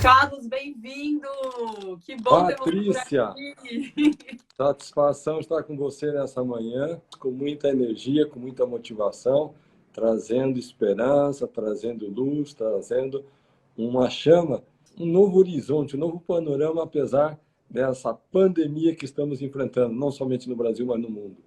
Carlos, bem-vindo! Que bom ter você por Patrícia, aqui! satisfação estar com você nessa manhã, com muita energia, com muita motivação, trazendo esperança, trazendo luz, trazendo uma chama, um novo horizonte, um novo panorama, apesar dessa pandemia que estamos enfrentando, não somente no Brasil, mas no mundo.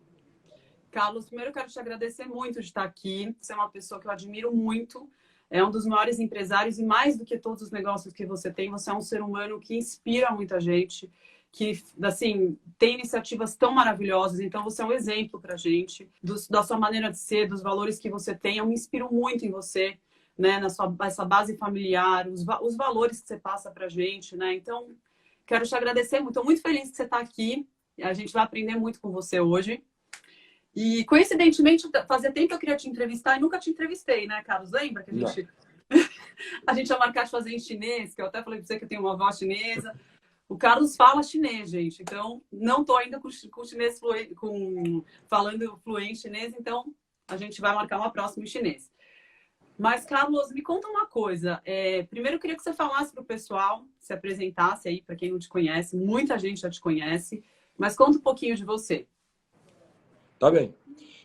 Carlos, primeiro eu quero te agradecer muito de estar aqui. Você é uma pessoa que eu admiro muito. É um dos maiores empresários e mais do que todos os negócios que você tem, você é um ser humano que inspira muita gente, que, assim, tem iniciativas tão maravilhosas. Então, você é um exemplo para a gente, da sua maneira de ser, dos valores que você tem. Eu me inspiro muito em você, né, essa base familiar, os valores que você passa para a gente, né? Então, quero te agradecer muito. Estou muito feliz que você está aqui. A gente vai aprender muito com você hoje. E, coincidentemente, fazia tempo que eu queria te entrevistar e nunca te entrevistei, né, Carlos? Lembra que Não. a gente ia marcar de fazer em chinês, que eu até falei para você que eu tenho uma avó chinesa. O Carlos fala chinês, gente. Então, não estou ainda com chinês falando fluente chinês, então a gente vai marcar uma próxima em chinês. Mas, Carlos, me conta uma coisa. Primeiro, eu queria que você falasse para o pessoal, se apresentasse aí, para quem não te conhece. Muita gente já te conhece, mas conta um pouquinho de você. Tá bem.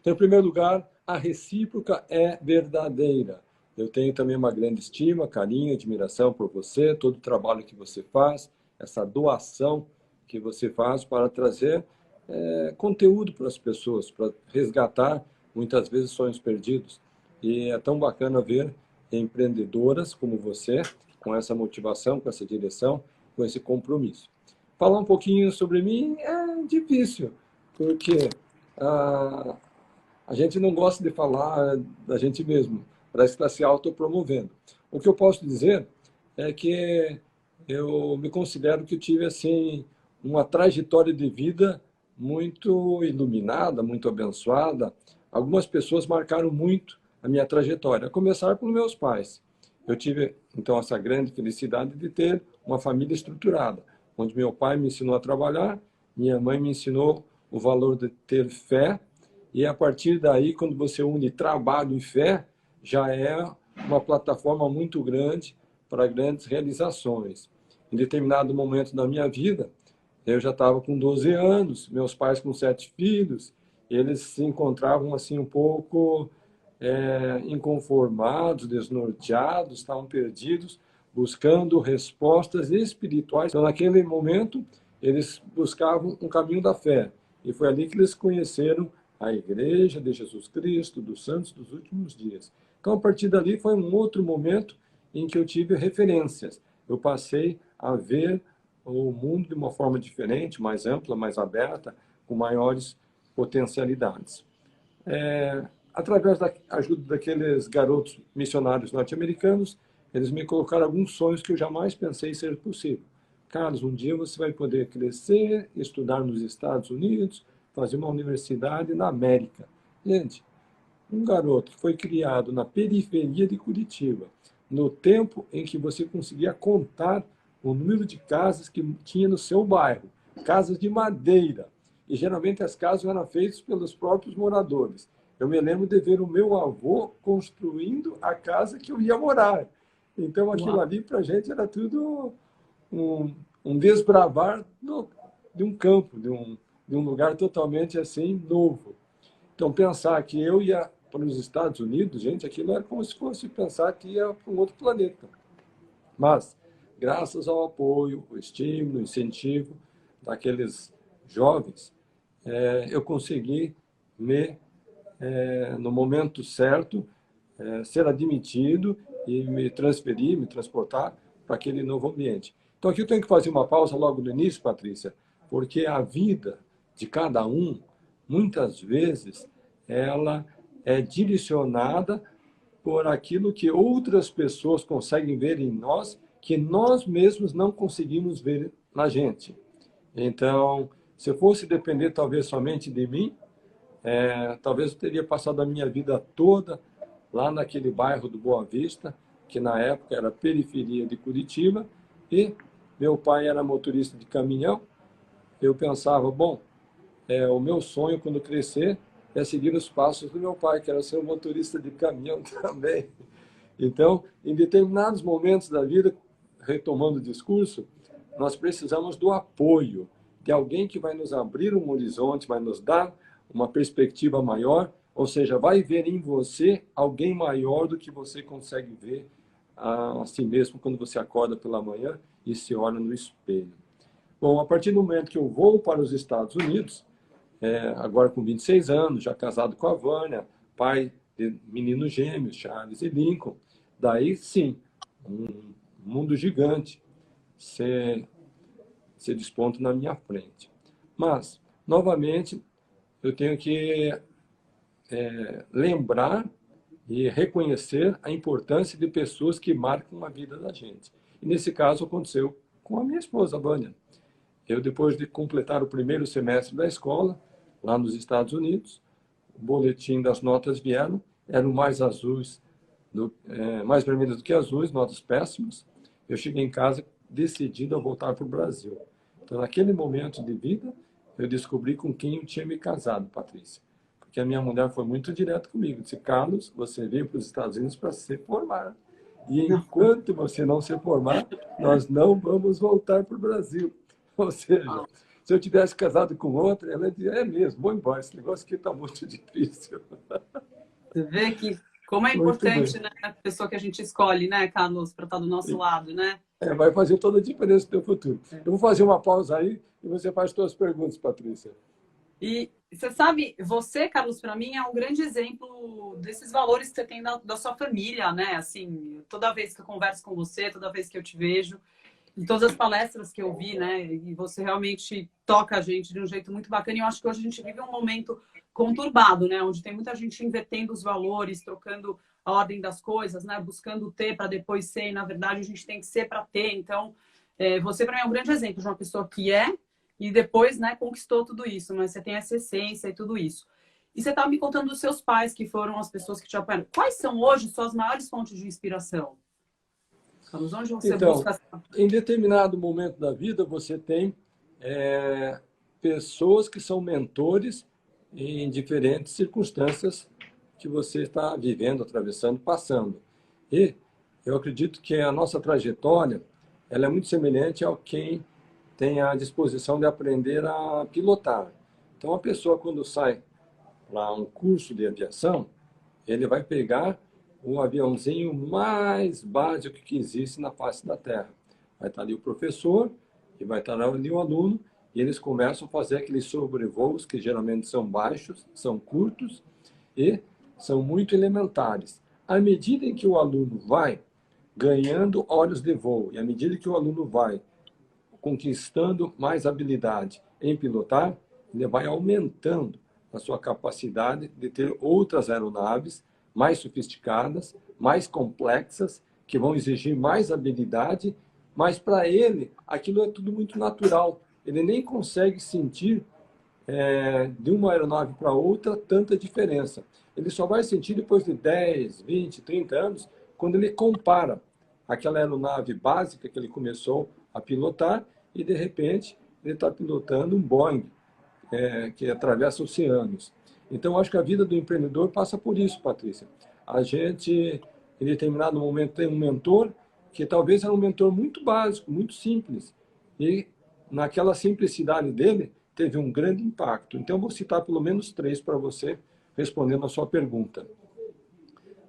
Então, em primeiro lugar, a recíproca é verdadeira. Eu tenho também uma grande estima, carinho, admiração por você, todo o trabalho que você faz, essa doação que você faz para trazer conteúdo para as pessoas, para resgatar, muitas vezes, sonhos perdidos. E é tão bacana ver empreendedoras como você, com essa motivação, com essa direção, com esse compromisso. Falar um pouquinho sobre mim é difícil, porque a gente não gosta de falar da gente mesmo, parece que está se autopromovendo. O que eu posso dizer é que eu me considero que eu tive assim, uma trajetória de vida muito iluminada, muito abençoada. Algumas pessoas marcaram muito a minha trajetória, a começar pelos meus pais. Eu tive, então, essa grande felicidade de ter uma família estruturada, onde meu pai me ensinou a trabalhar, minha mãe me ensinou o valor de ter fé, e a partir daí, quando você une trabalho e fé, já é uma plataforma muito grande para grandes realizações. Em determinado momento da minha vida, eu já estava com 12 anos, meus pais com 7 filhos, eles se encontravam assim um pouco inconformados, desnorteados, estavam perdidos, buscando respostas espirituais. Então, naquele momento, eles buscavam um caminho da fé. E foi ali que eles conheceram a Igreja de Jesus Cristo, dos Santos dos Últimos Dias. Então, a partir dali, foi um outro momento em que eu tive referências. Eu passei a ver o mundo de uma forma diferente, mais ampla, mais aberta, com maiores potencialidades. Através da ajuda daqueles garotos missionários norte-americanos, eles me colocaram alguns sonhos que eu jamais pensei ser possível. Carlos, um dia você vai poder crescer, estudar nos Estados Unidos, fazer uma universidade na América. Gente, um garoto que foi criado na periferia de Curitiba, no tempo em que você conseguia contar o número de casas que tinha no seu bairro, casas de madeira, e geralmente as casas eram feitas pelos próprios moradores. Eu me lembro de ver o meu avô construindo a casa que eu ia morar. Então, aquilo ali, para a gente, era tudo um desbravar de um campo, de um lugar totalmente assim, novo. Então, pensar que eu ia para os Estados Unidos, gente, aquilo era como se fosse pensar que ia para um outro planeta. Mas, graças ao apoio, o estímulo, o incentivo daqueles jovens, eu consegui no momento certo, ser admitido e me transferir, me transportar para aquele novo ambiente. Então, aqui eu tenho que fazer uma pausa logo no início, Patrícia, porque a vida de cada um, muitas vezes, ela é direcionada por aquilo que outras pessoas conseguem ver em nós, que nós mesmos não conseguimos ver na gente. Então, se eu fosse depender talvez somente de mim, talvez eu teria passado a minha vida toda lá naquele bairro do Boa Vista, que na época era periferia de Curitiba, e meu pai era motorista de caminhão. Eu pensava, bom, o meu sonho quando crescer é seguir os passos do meu pai, que era ser um motorista de caminhão também. Então, em determinados momentos da vida, retomando o discurso, nós precisamos do apoio de alguém que vai nos abrir um horizonte, vai nos dar uma perspectiva maior, ou seja, vai ver em você alguém maior do que você consegue ver a si mesmo quando você acorda pela manhã e se olha no espelho. Bom, a partir do momento que eu vou para os Estados Unidos, agora com 26 anos, já casado com a Vânia, pai de meninos gêmeos, Charles e Lincoln, daí sim, um mundo gigante se desponta na minha frente. Mas, novamente, eu tenho que lembrar e reconhecer a importância de pessoas que marcam a vida da gente. E nesse caso aconteceu com a minha esposa, Vânia. Eu, depois de completar o primeiro semestre da escola, lá nos Estados Unidos, o boletim das notas vieram, eram mais azuis, mais vermelhas do que azuis, notas péssimas. Eu cheguei em casa decidido a voltar para o Brasil. Então, naquele momento de vida, eu descobri com quem eu tinha me casado, Patrícia. Porque a minha mulher foi muito direta comigo. Disse, Carlos, você veio para os Estados Unidos para se formar. E enquanto você não se formar, nós não vamos voltar para o Brasil. Ou seja, se eu tivesse casado com outra, ela dizia, é mesmo, vou embora, esse negócio aqui está muito difícil. Você vê que como é importante, né, a pessoa que a gente escolhe, né, Carlos, para estar do nosso lado, né? Vai fazer toda a diferença no teu futuro. Eu vou fazer uma pausa aí e você faz suas perguntas, Patrícia. E você sabe, você, Carlos, para mim é um grande exemplo desses valores que você tem da sua família, né? Assim, toda vez que eu converso com você, toda vez que eu te vejo, em todas as palestras que eu vi, né? E você realmente toca a gente de um jeito muito bacana. E eu acho que hoje a gente vive um momento conturbado, né? Onde tem muita gente invertendo os valores, trocando a ordem das coisas, né? Buscando ter para depois ser. E, na verdade, a gente tem que ser para ter. Então, você para mim é um grande exemplo de uma pessoa que e depois, né, conquistou tudo isso. Mas você tem essa essência e tudo isso. E você estava me contando dos seus pais, que foram as pessoas que te apoiaram. Quais são hoje suas maiores fontes de inspiração? Onde você busca... Em determinado momento da vida, você tem pessoas que são mentores em diferentes circunstâncias que você está vivendo, atravessando, passando. E eu acredito que a nossa trajetória ela é muito semelhante ao quem tem a disposição de aprender a pilotar. Então, a pessoa, quando sai para um curso de aviação, ele vai pegar o aviãozinho mais básico que existe na face da Terra. Vai estar ali o professor e vai estar ali o aluno e eles começam a fazer aqueles sobrevoos que geralmente são baixos, são curtos e são muito elementares. À medida em que o aluno vai ganhando horas de voo e à medida que o aluno vai conquistando mais habilidade em pilotar, ele vai aumentando a sua capacidade de ter outras aeronaves mais sofisticadas, mais complexas, que vão exigir mais habilidade, mas para ele aquilo é tudo muito natural. Ele nem consegue sentir de uma aeronave para outra tanta diferença. Ele só vai sentir depois de 10, 20, 30 anos, quando ele compara aquela aeronave básica que ele começou a pilotar e, de repente, ele está pilotando um Boeing, que atravessa oceanos. Então, acho que a vida do empreendedor passa por isso, Patrícia. A gente, em determinado momento, tem um mentor que talvez era um mentor muito básico, muito simples. E, naquela simplicidade dele, teve um grande impacto. Então, vou citar pelo menos 3 para você, respondendo a sua pergunta.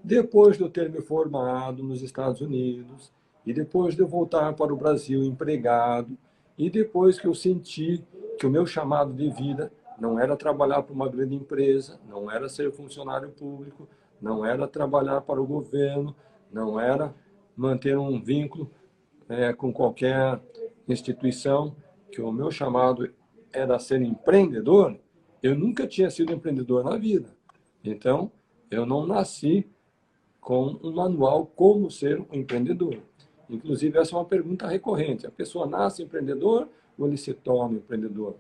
Depois de eu ter me formado nos Estados Unidos, e depois de eu voltar para o Brasil empregado, e depois que eu senti que o meu chamado de vida não era trabalhar para uma grande empresa, não era ser funcionário público, não era trabalhar para o governo, não era manter um vínculo com qualquer instituição, que o meu chamado era ser empreendedor. Eu nunca tinha sido empreendedor na vida. Então, eu não nasci com um manual como ser um empreendedor. Inclusive, essa é uma pergunta recorrente. A pessoa nasce empreendedor ou ele se torna empreendedor?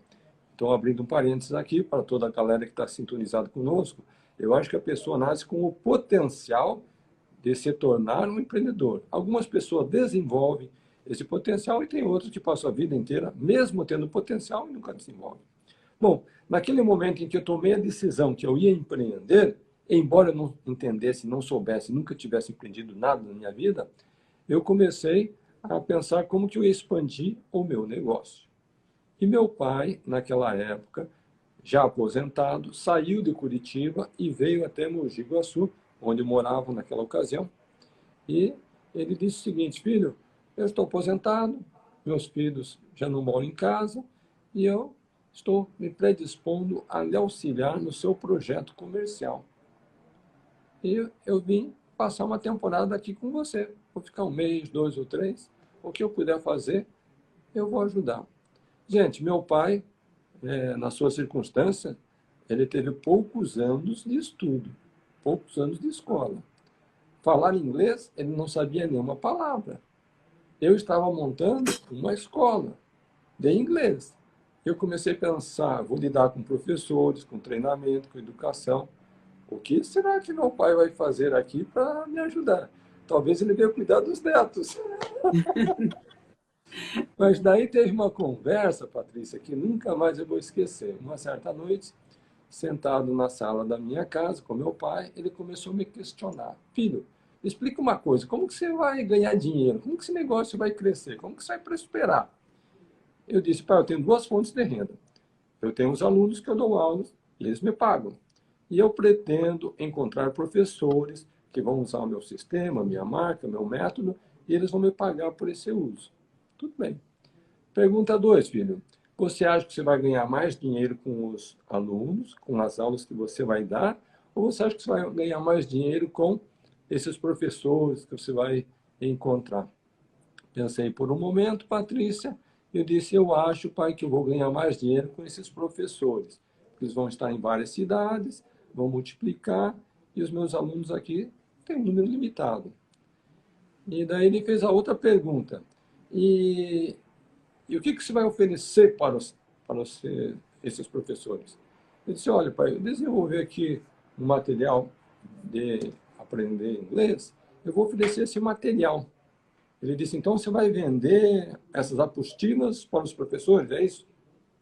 Estou abrindo um parênteses aqui para toda a galera que está sintonizada conosco. Eu acho que a pessoa nasce com o potencial de se tornar um empreendedor. Algumas pessoas desenvolvem esse potencial e tem outras que passam a vida inteira, mesmo tendo potencial, e nunca desenvolvem. Bom, naquele momento em que eu tomei a decisão que eu ia empreender, embora eu não entendesse, não soubesse, nunca tivesse empreendido nada na minha vida, eu comecei a pensar como que eu ia expandir o meu negócio. E meu pai, naquela época, já aposentado, saiu de Curitiba e veio até Mogi Guaçu, onde eu morava naquela ocasião. E ele disse o seguinte: filho, eu estou aposentado, meus filhos já não moram em casa e eu estou me predispondo a lhe auxiliar no seu projeto comercial. E eu vim passar uma temporada aqui com você. Vou ficar um mês, 2 ou 3. O que eu puder fazer, eu vou ajudar. Gente, meu pai, na sua circunstância, ele teve poucos anos de estudo, poucos anos de escola. Falar inglês, ele não sabia nenhuma palavra. Eu estava montando uma escola de inglês. Eu comecei a pensar, vou lidar com professores, com treinamento, com educação. O que será que meu pai vai fazer aqui para me ajudar? Talvez ele venha cuidar dos netos. Mas daí teve uma conversa, Patrícia, que nunca mais eu vou esquecer. Uma certa noite, sentado na sala da minha casa com meu pai, ele começou a me questionar. Filho, explica uma coisa, como que você vai ganhar dinheiro? Como que esse negócio vai crescer? Como que você vai prosperar? Eu disse, pai, eu tenho 2 fontes de renda. Eu tenho os alunos que eu dou aulas e eles me pagam. E eu pretendo encontrar professores que vão usar o meu sistema, minha marca, meu método, e eles vão me pagar por esse uso. Tudo bem. Pergunta 2, filho. Você acha que você vai ganhar mais dinheiro com os alunos, com as aulas que você vai dar, ou você acha que você vai ganhar mais dinheiro com esses professores que você vai encontrar? Pensei por um momento, Patrícia, eu disse, eu acho, pai, que eu vou ganhar mais dinheiro com esses professores. Eles vão estar em várias cidades, vão multiplicar, e os meus alunos aqui têm um número limitado. E daí ele fez a outra pergunta. E o que você vai oferecer para esses professores? Eu disse, olha, pai, eu desenvolvi aqui um material de aprender inglês, eu vou oferecer esse material. Ele disse, então você vai vender essas apostilas para os professores, é isso?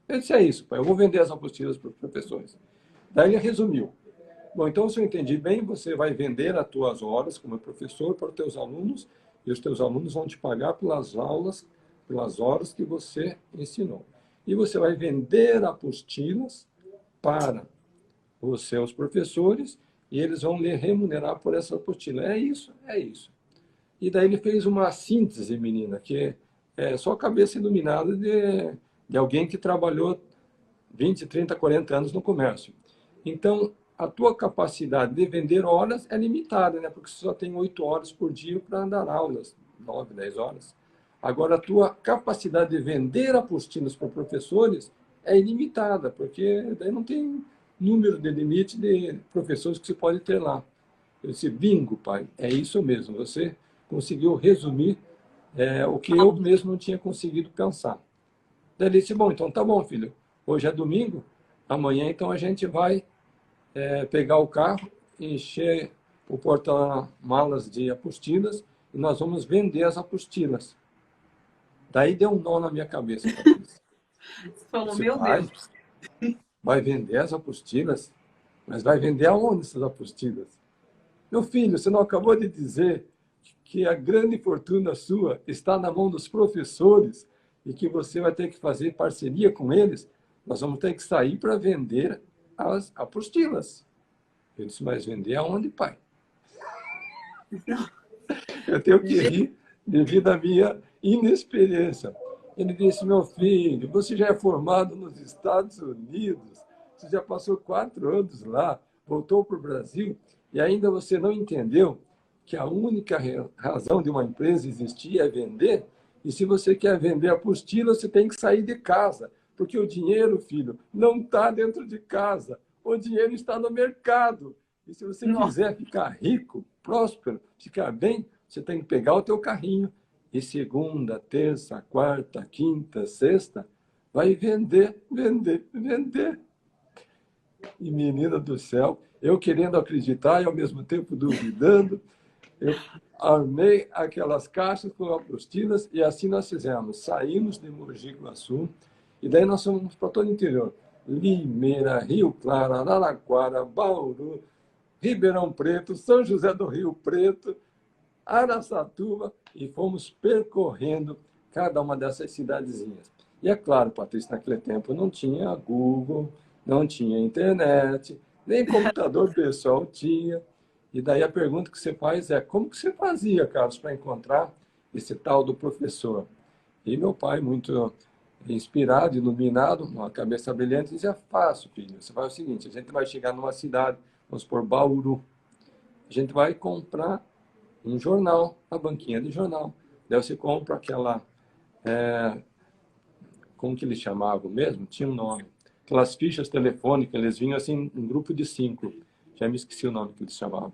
Eu disse, é isso, pai, eu vou vender as apostilas para os professores. Daí ele resumiu. Bom, então, se eu entendi bem, você vai vender as tuas horas como professor para os teus alunos, e os teus alunos vão te pagar pelas aulas, pelas horas que você ensinou. E você vai vender apostilas para os seus professores, e eles vão lhe remunerar por essa apostila. É isso, é isso. E daí ele fez uma síntese, menina, que é só a cabeça iluminada de alguém que trabalhou 20, 30, 40 anos no comércio. Então, a tua capacidade de vender horas é limitada, né? Porque você só tem 8 horas por dia para dar aulas, 9, 10 horas. Agora, a tua capacidade de vender apostilas para professores é ilimitada, porque daí não tem número de limite de professores que você pode ter lá. Eu disse, bingo, pai, é isso mesmo. Você conseguiu resumir o que eu mesmo não tinha conseguido pensar. Daí ele disse, bom, então tá bom, filho. Hoje é domingo, amanhã então a gente vai pegar o carro, encher o porta-malas de apostilas e nós vamos vender as apostilas. Daí deu um nó na minha cabeça, Patrícia. Você falou, meu Deus. Vai vender as apostilas? Mas vai vender aonde essas apostilas? Meu filho, você não acabou de dizer que a grande fortuna sua está na mão dos professores e que você vai ter que fazer parceria com eles? Nós vamos ter que sair para vender as apostilas. Eu disse, mas vender aonde, pai? Eu tenho que rir devido à minha inexperiência. Ele disse, meu filho, você já é formado nos Estados Unidos, você já passou 4 anos lá, voltou para o Brasil, e ainda você não entendeu que a única razão de uma empresa existir é vender, e se você quer vender apostila, você tem que sair de casa, porque o dinheiro, filho, não está dentro de casa, o dinheiro está no mercado. E se você quiser ficar rico, próspero, ficar bem, você tem que pegar o teu carrinho e segunda, terça, quarta, quinta, sexta, vai vender, vender, vender. E menina do céu, eu querendo acreditar e ao mesmo tempo duvidando, eu armei aquelas caixas com apostilas e assim nós fizemos. Saímos de Mogi Guaçu e daí nós fomos para todo o interior. Limeira, Rio Claro, Araraquara, Bauru, Ribeirão Preto, São José do Rio Preto. Araçatuba e fomos percorrendo cada uma dessas cidadezinhas. E é claro, Patrícia, naquele tempo não tinha Google, não tinha internet, nem computador pessoal tinha. E daí a pergunta que você faz é, como que você fazia, Carlos, para encontrar esse tal do professor? E meu pai, muito inspirado, iluminado, uma cabeça brilhante, dizia, fácil, filho, você faz o seguinte, a gente vai chegar numa cidade, vamos por Bauru, a gente vai comprar um jornal, a banquinha de jornal. Daí você compra aquela, como que eles chamavam mesmo? Tinha um nome. Aquelas fichas telefônicas, eles vinham assim, um grupo de 5. Já me esqueci o nome que eles chamavam.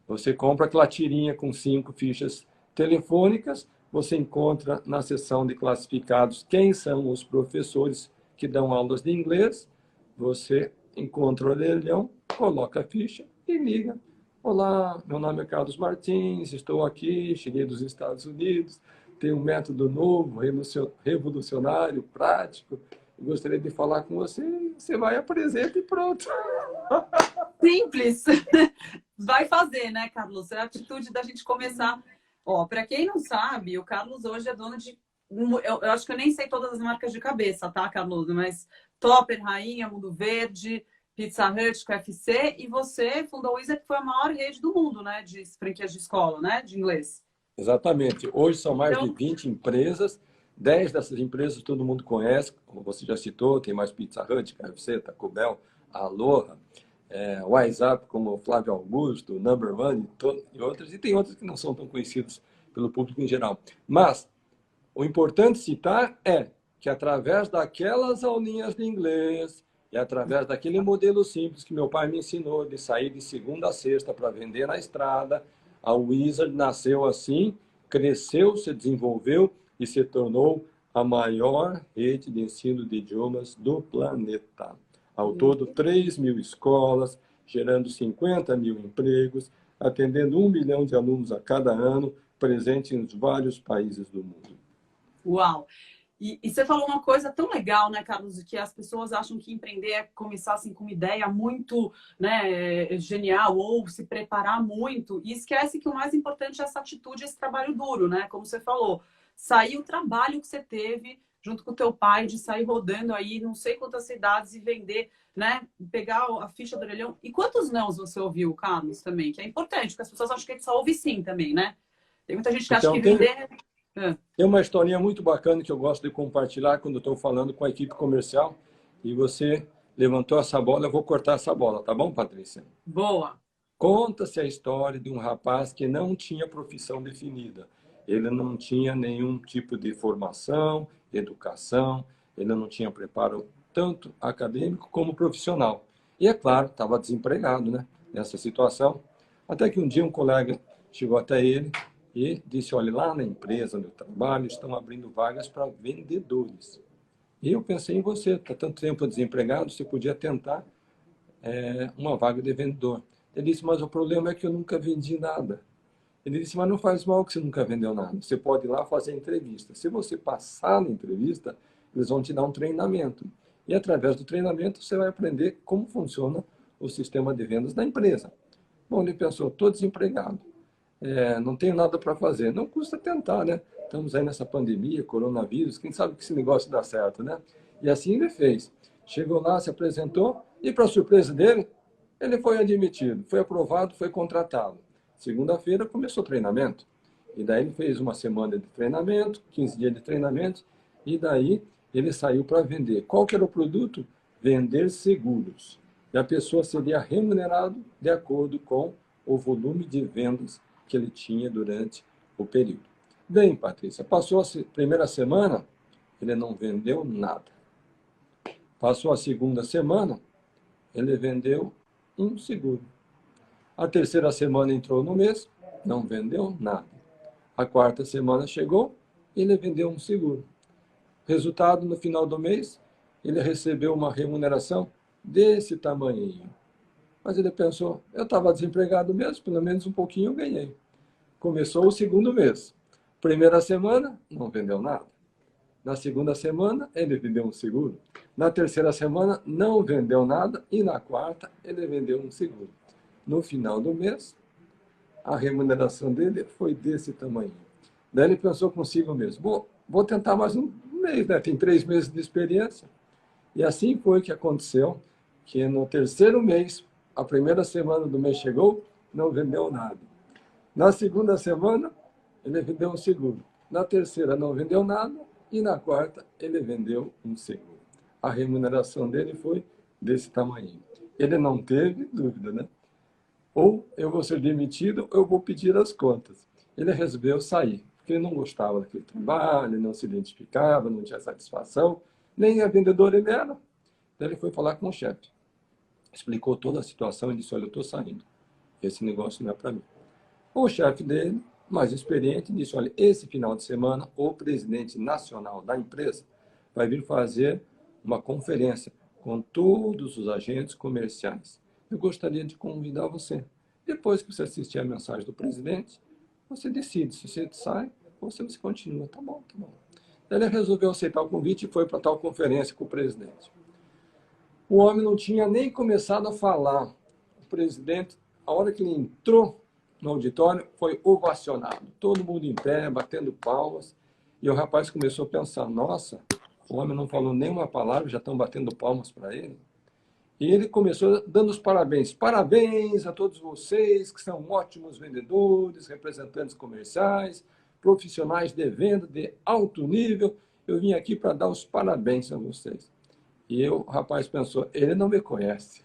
Você compra aquela tirinha com 5 fichas telefônicas, você encontra na seção de classificados quem são os professores que dão aulas de inglês, você encontra o orelhão, coloca a ficha e liga. Olá, meu nome é Carlos Martins, estou aqui, cheguei dos Estados Unidos, tenho um método novo, revolucionário, prático, gostaria de falar com você, você vai, apresenta e pronto. Simples. Vai fazer, né, Carlos? É a atitude da gente começar. Ó, para quem não sabe, o Carlos hoje é dono de... Eu acho que eu nem sei todas as marcas de cabeça, tá, Carlos? Mas Topper, Rainha, Mundo Verde, Pizza Hut, KFC, e você fundou o Wizard, que foi a maior rede do mundo, né, de franquias de escola, né, de inglês. Exatamente. Hoje são mais de Então, 20 empresas, 10 dessas empresas todo mundo conhece, como você já citou, tem mais Pizza Hut, KFC, Taco Bell, Aloha, WhatsApp, como Flávio Augusto, Number One e outras, e tem outras que não são tão conhecidas pelo público em geral. Mas o importante citar é que através daquelas aulinhas de inglês e através daquele modelo simples que meu pai me ensinou de sair de segunda a sexta para vender na estrada, a Wizard nasceu assim, cresceu, se desenvolveu e se tornou a maior rede de ensino de idiomas do planeta. Ao todo, 3.000 escolas, gerando 50.000 empregos, atendendo 1 milhão de alunos a cada ano, presente em vários países do mundo. uau! E você falou uma coisa tão legal, né, Carlos, que as pessoas acham que empreender é começar assim, com uma ideia muito, né, genial ou se preparar muito e esquece que o mais importante é essa atitude, esse trabalho duro, né? Como você falou, sair o trabalho que você teve junto com o teu pai de sair rodando aí não sei quantas cidades e vender, né? Pegar a ficha do orelhão. E quantos nãos você ouviu, Carlos, também? Que é importante, porque as pessoas acham que a gente só ouve sim também, né? Tem muita gente que acha Então, que vender... tem uma historinha muito bacana que eu gosto de compartilhar quando estou falando com a equipe comercial e você levantou essa bola, eu vou cortar essa bola, tá bom, Patrícia? Boa. Conta-se a história de um rapaz que não tinha profissão definida. Ele não tinha nenhum tipo de formação, educação, ele não tinha preparo tanto acadêmico como profissional. E, é claro, estava desempregado, né, nessa situação. Até que um dia um colega chegou até ele e disse, olha, lá na empresa onde eu trabalho estão abrindo vagas para vendedores. E eu pensei em você, está tanto tempo desempregado, você podia tentar uma vaga de vendedor. Ele disse, mas o problema é que eu nunca vendi nada. Ele disse, mas não faz mal que você nunca vendeu nada. Você pode ir lá fazer entrevista. Se você passar na entrevista, eles vão te dar um treinamento. E através do treinamento, você vai aprender como funciona o sistema de vendas da empresa. Bom, ele pensou, estou desempregado. Não tenho nada para fazer. Não custa tentar, né? Estamos aí nessa pandemia, coronavírus, quem sabe que esse negócio dá certo, né? E assim ele fez. Chegou lá, se apresentou e, para surpresa dele, ele foi admitido, foi aprovado, foi contratado. Segunda-feira começou o treinamento. E daí ele fez uma semana de treinamento, 15 dias de treinamento, e daí ele saiu para vender. Qual que era o produto? Vender seguros. E a pessoa seria remunerada de acordo com o volume de vendas que ele tinha durante o período. Bem, Patrícia, passou a primeira semana, ele não vendeu nada. Passou a segunda semana, ele vendeu um seguro. A terceira semana entrou no mês, não vendeu nada. A quarta semana chegou, ele vendeu um seguro. Resultado, no final do mês, ele recebeu uma remuneração desse tamanhinho. Mas ele pensou, eu estava desempregado mesmo, pelo menos um pouquinho eu ganhei. Começou o segundo mês. Primeira semana, não vendeu nada. Na segunda semana, ele vendeu um seguro. Na terceira semana, não vendeu nada. E na quarta, ele vendeu um seguro. No final do mês, a remuneração dele foi desse tamanho. Daí ele pensou consigo mesmo, vou tentar mais um mês, né? Tem 3 meses de experiência. E assim foi que aconteceu, que no terceiro mês, a primeira semana do mês chegou, não vendeu nada. Na segunda semana, ele vendeu um seguro. Na terceira, não vendeu nada. E na quarta, ele vendeu um seguro. A remuneração dele foi desse tamanho. Ele não teve dúvida, né? Ou eu vou ser demitido, ou eu vou pedir as contas. Ele resolveu sair, porque ele não gostava daquele trabalho, não se identificava, não tinha satisfação, nem a vendedor ele era. Então ele foi falar com o chefe. Explicou toda a situação e disse, olha, eu estou saindo. Esse negócio não é para mim. O chefe dele, mais experiente, disse, olha, esse final de semana, o presidente nacional da empresa vai vir fazer uma conferência com todos os agentes comerciais. Eu gostaria de convidar você. Depois que você assistir a mensagem do presidente, você decide se você sai ou se você continua. Tá bom, tá bom. Ele resolveu aceitar o convite e foi para tal conferência com o presidente. O homem não tinha nem começado a falar. O presidente, a hora que ele entrou no auditório, foi ovacionado. Todo mundo em pé, batendo palmas. E o rapaz começou a pensar, nossa, o homem não falou nenhuma palavra, já estão batendo palmas para ele. E ele começou dando os parabéns. Parabéns a todos vocês que são ótimos vendedores, representantes comerciais, profissionais de venda de alto nível. Eu vim aqui para dar os parabéns a vocês. E o rapaz pensou, ele não me conhece.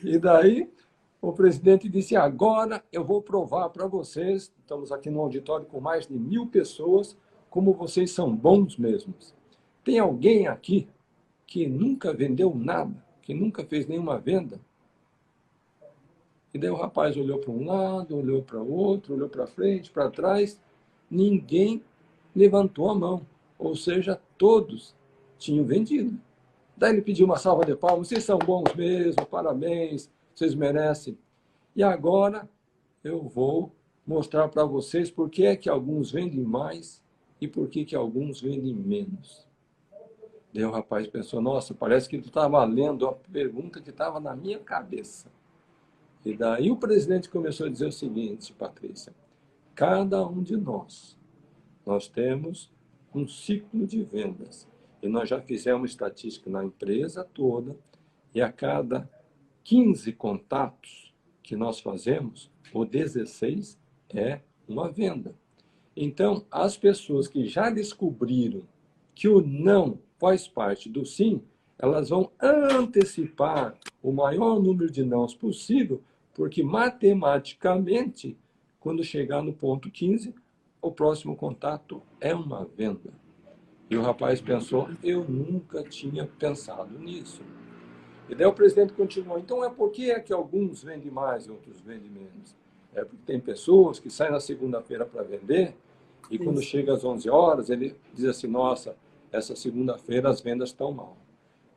E daí o presidente disse, agora eu vou provar para vocês, estamos aqui no auditório com mais de 1000 pessoas, como vocês são bons mesmos. Tem alguém aqui que nunca vendeu nada, que nunca fez nenhuma venda? E daí o rapaz olhou para um lado, olhou para o outro, olhou para frente, para trás. Ninguém levantou a mão. Ou seja, todos tinham vendido. Daí ele pediu uma salva de palmas. Vocês são bons mesmo, parabéns, vocês merecem. E agora eu vou mostrar para vocês por que é que alguns vendem mais e por que que alguns vendem menos. Daí o rapaz pensou, nossa, parece que ele estava lendo a pergunta que estava na minha cabeça. E daí o presidente começou a dizer o seguinte, Patrícia, cada um de nós temos um ciclo de vendas. E nós já fizemos estatística na empresa toda, e a cada 15 contatos que nós fazemos, o 16 é uma venda. Então, as pessoas que já descobriram que o não faz parte do sim, elas vão antecipar o maior número de nãos possível, porque matematicamente, quando chegar no ponto 15, o próximo contato é uma venda. E o rapaz pensou, eu nunca tinha pensado nisso. E daí o presidente continuou, então por que é que alguns vendem mais e outros vendem menos? É porque tem pessoas que saem na segunda-feira para vender e quando chega às 11 horas, ele diz assim, nossa, essa segunda-feira as vendas estão mal.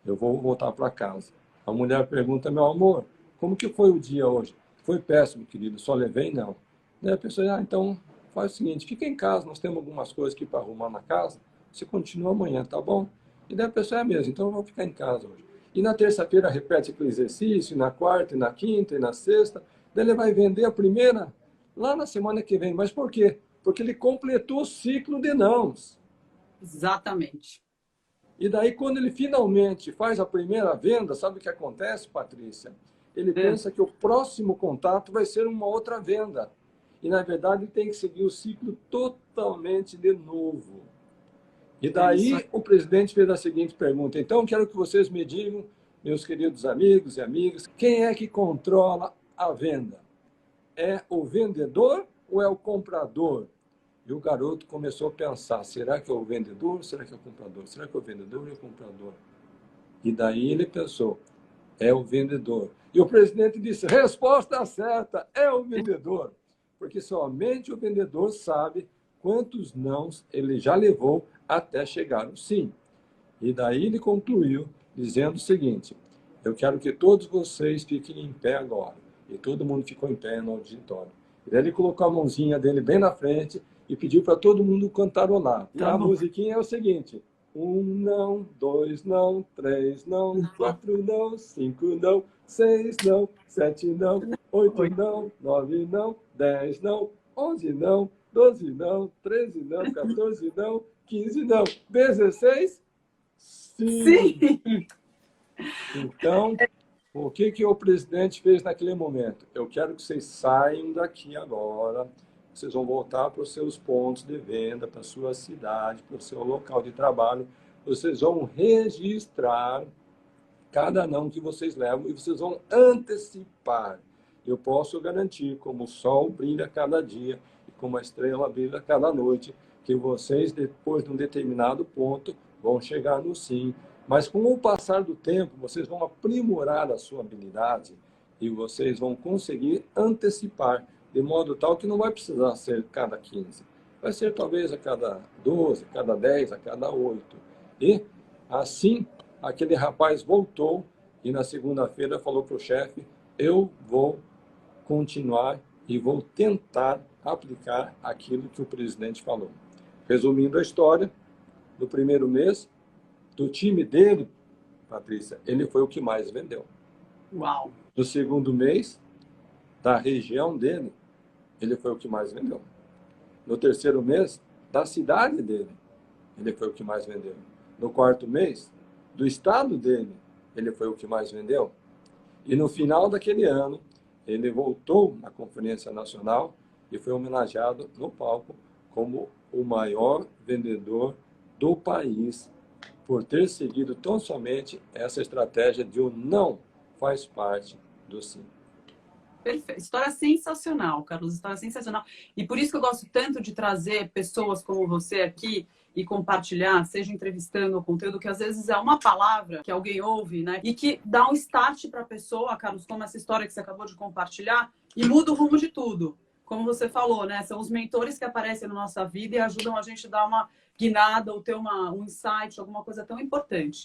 Eu vou voltar para casa. A mulher pergunta, meu amor, como que foi o dia hoje? Foi péssimo, querido, só levei não. Daí a pessoa, então faz o seguinte, fica em casa, nós temos algumas coisas aqui para arrumar na casa, você continua amanhã, tá bom? E daí a pessoa, mesmo, então eu vou ficar em casa hoje. E na terça-feira repete aquele exercício, e na quarta, e na quinta, e na sexta. Daí ele vai vender a primeira lá na semana que vem. Mas por quê? Porque ele completou o ciclo de nãos. Exatamente. E daí, quando ele finalmente faz a primeira venda, sabe o que acontece, Patrícia? Ele pensa que o próximo contato vai ser uma outra venda. E, na verdade, ele tem que seguir o ciclo totalmente de novo. E daí o presidente fez a seguinte pergunta, então quero que vocês me digam, meus queridos amigos e amigas, quem é que controla a venda? É o vendedor ou é o comprador? E o garoto começou a pensar, será que é o vendedor, será que é o comprador? Será que é o vendedor ou é o comprador? E daí ele pensou, é o vendedor. E o presidente disse, resposta certa, é o vendedor. Porque somente o vendedor sabe quantos nãos ele já levou até chegar no sim. E daí ele concluiu dizendo o seguinte, eu quero que todos vocês fiquem em pé agora. E todo mundo ficou em pé no auditório. E daí ele colocou a mãozinha dele bem na frente e pediu para todo mundo cantarolar. E a musiquinha é o seguinte, 1 não, 2 não, 3 não, 4 não, 5 não, 6 não, 7 não, 8 não, 9 não, 10 não, 11 não, 12 não, 13 não, 14 não, 15 não, 16 sim. Sim! Então, o que o presidente fez naquele momento? Eu quero que vocês saiam daqui agora, vocês vão voltar para os seus pontos de venda, para a sua cidade, para o seu local de trabalho, vocês vão registrar cada não que vocês levam e vocês vão antecipar. Eu posso garantir, como o sol brilha cada dia e como a estrela brilha cada noite, que vocês, depois de um determinado ponto, vão chegar no sim. Mas com o passar do tempo, vocês vão aprimorar a sua habilidade e vocês vão conseguir antecipar, de modo tal que não vai precisar ser cada 15. Vai ser talvez a cada 12, a cada 10, a cada 8. E assim, aquele rapaz voltou e na segunda-feira falou para o chefe, eu vou continuar e vou tentar aplicar aquilo que o presidente falou. Resumindo a história, no primeiro mês, do time dele, Patrícia, ele foi o que mais vendeu. Uau! No segundo mês, da região dele, ele foi o que mais vendeu. No terceiro mês, da cidade dele, ele foi o que mais vendeu. No quarto mês, do estado dele, ele foi o que mais vendeu. E no final daquele ano, ele voltou na Conferência Nacional e foi homenageado no palco como o maior vendedor do país, por ter seguido tão somente essa estratégia de o não faz parte do sim. Perfeito. História sensacional, Carlos. História sensacional. E por isso que eu gosto tanto de trazer pessoas como você aqui e compartilhar, seja entrevistando o conteúdo, que às vezes é uma palavra que alguém ouve, né? E que dá um start para a pessoa, Carlos, como essa história que você acabou de compartilhar, e muda o rumo de tudo. Como você falou, né? São os mentores que aparecem na nossa vida e ajudam a gente a dar uma guinada ou ter um insight, alguma coisa tão importante.